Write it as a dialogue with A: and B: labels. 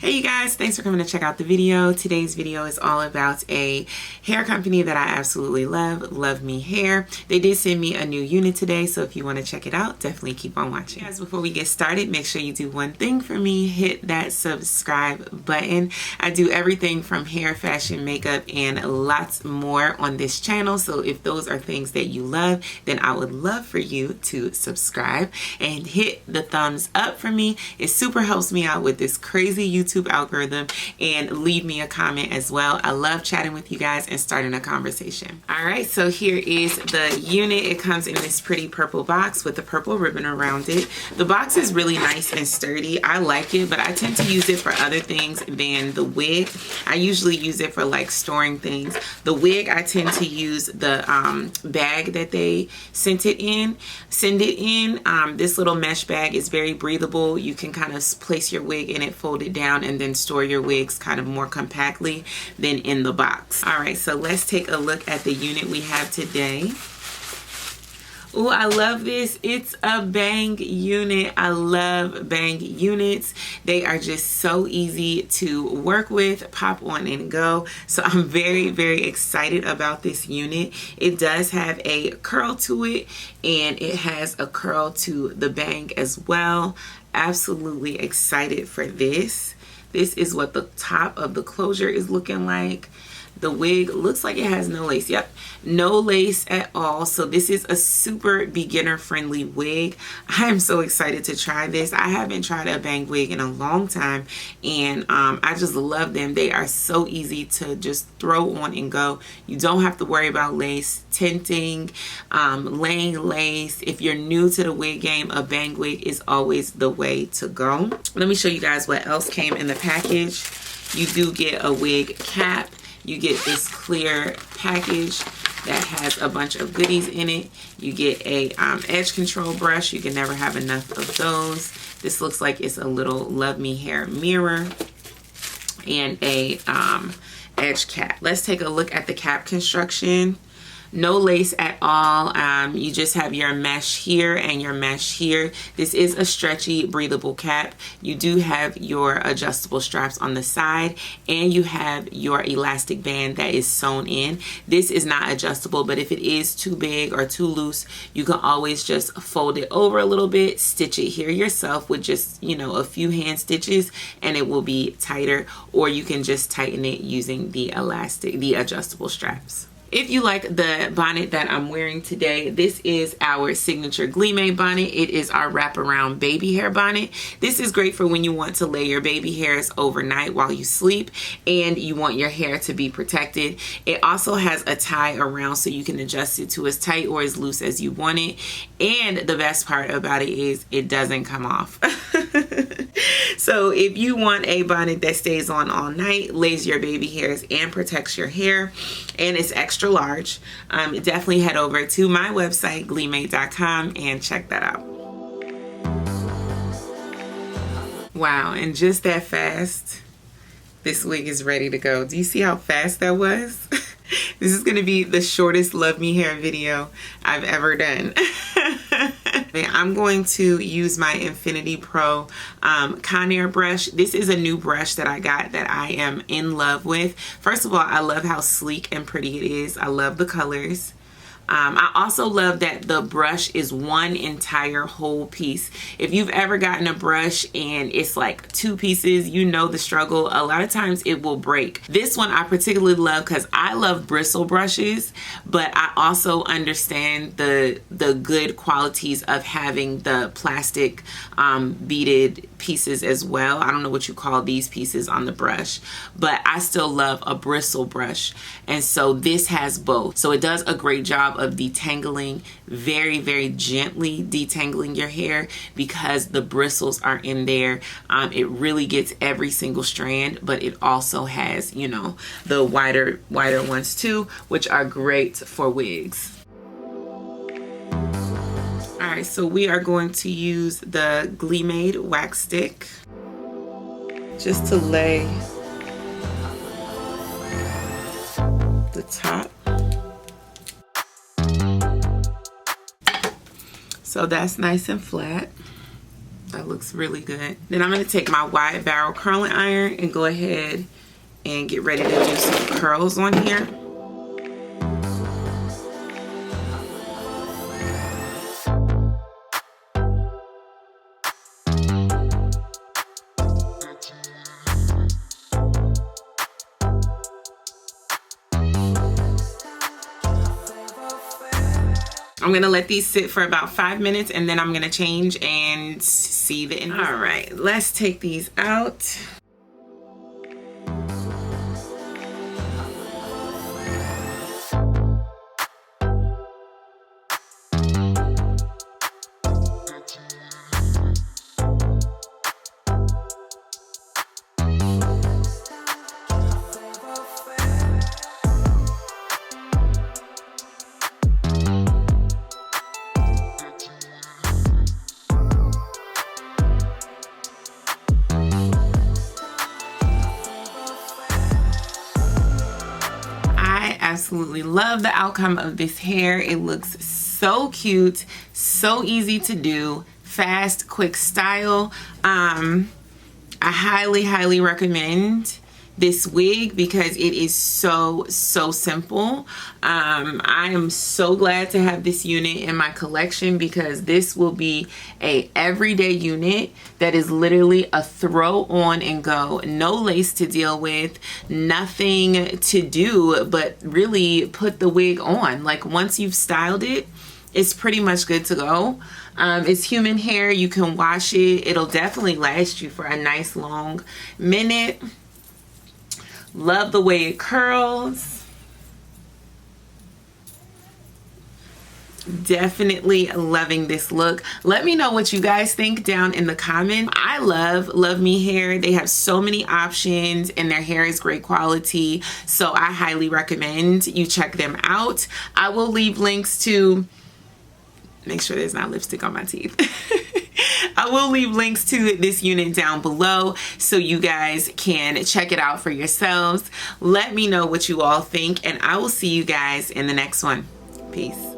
A: Hey you guys, thanks for coming to check out the video. Today's video is all about a hair company that I absolutely love, Luvme Hair. They did send me a new unit today, so if you want to check it out, definitely keep on watching. Guys, before we get started, make sure you do one thing for me, hit that subscribe button. I do everything from hair, fashion, makeup, and lots more on this channel, so if those are things that you love, then I would love for you to subscribe and hit the thumbs up for me. It super helps me out with this crazy YouTube algorithm, and leave me a comment as well. I love chatting with you guys and starting a conversation. All right, so here is the unit. It comes in this pretty purple box with a purple ribbon around it. The box is really nice and sturdy. I like it, but I tend to use it for other things than the wig. I usually use it for like storing things. The wig, I tend to use the bag that they send it in. This little mesh bag is very breathable. You can kind of place your wig in it, fold it down, and then store your wigs kind of more compactly than in the box. All right, so let's take a look at the unit we have today. Oh, I love this. It's a bang unit. I love bang units. They are just so easy to work with, pop on and go. So I'm very, very excited about this unit. It does have a curl to it, and it has a curl to the bang as well. Absolutely excited for this. This is what the top of the closure is looking like. The wig looks like it has no lace. Yep, no lace at all. So this is a super beginner friendly wig. I am so excited to try this. I haven't tried a bang wig in a long time, and I just love them. They are so easy to just throw on and go. You don't have to worry about lace, tinting, laying lace. If you're new to the wig game, a bang wig is always the way to go. Let me show you guys what else came in the package. You do get a wig cap. You get this clear package that has a bunch of goodies in it. You get a edge control brush. You can never have enough of those. This looks like it's a little Luvme Hair mirror and a edge cap. Let's take a look at the cap construction. No lace at all. You just have your mesh here and your mesh here. This is a stretchy, breathable cap. You do have your adjustable straps on the side, and you have your elastic band that is sewn in. This is not adjustable, but if it is too big or too loose, you can always just fold it over a little bit, stitch it here yourself with just, you know, a few hand stitches, and it will be tighter, or you can just tighten it using the adjustable straps. If you like the bonnet that I'm wearing today, this is our signature GLEEmade bonnet. It is our wraparound baby hair bonnet. This is great for when you want to lay your baby hairs overnight while you sleep and you want your hair to be protected. It also has a tie around so you can adjust it to as tight or as loose as you want it. And the best part about it is it doesn't come off. So if you want a bonnet that stays on all night, lays your baby hairs, and protects your hair, and it's extra large, definitely head over to my website, GLEEmade.com, and check that out. Wow, and just that fast, this wig is ready to go. Do you see how fast that was? This is going to be the shortest Luvme Hair video I've ever done. I'm going to use my Infinity Pro Conair brush. This is a new brush that I got that I am in love with. First of all, I love how sleek and pretty it is. I love the colors. I also love that the brush is one entire whole piece. If you've ever gotten a brush and it's like two pieces, you know the struggle. A lot of times it will break. This one I particularly love because I love bristle brushes, but I also understand the good qualities of having the plastic beaded pieces as well. I don't know what you call these pieces on the brush, but I still love a bristle brush. And so this has both. So it does a great job of detangling, very, very gently detangling your hair because the bristles are in there. It really gets every single strand, but it also has, you know, the wider ones too, which are great for wigs. All right, so we are going to use the GLEEmade wax stick just to lay the top. So that's nice and flat. I looks really good. Then I'm going to take my wide barrel curling iron and go ahead and get ready to do some curls on here. I'm gonna let these sit for about 5 minutes and then I'm gonna change and see the end. All right, let's take these out. Absolutely love the outcome of this hair. It looks so cute, so easy to do, fast, quick style. I highly recommend this wig because it is so simple. I am so glad to have this unit in my collection because this will be a everyday unit that is literally a throw on and go. No lace to deal with, nothing to do but really put the wig on. Like once you've styled it, it's pretty much good to go. It's human hair, you can wash it. It'll definitely last you for a nice long minute. Love the way it curls. Definitely loving this look. Let me know what you guys think down in the comments. I love Luvme Hair. They have so many options and their hair is great quality. So I highly recommend you check them out. I will leave links to, make sure there's not lipstick on my teeth. I will leave links to this unit down below so you guys can check it out for yourselves. Let me know what you all think and I will see you guys in the next one. Peace.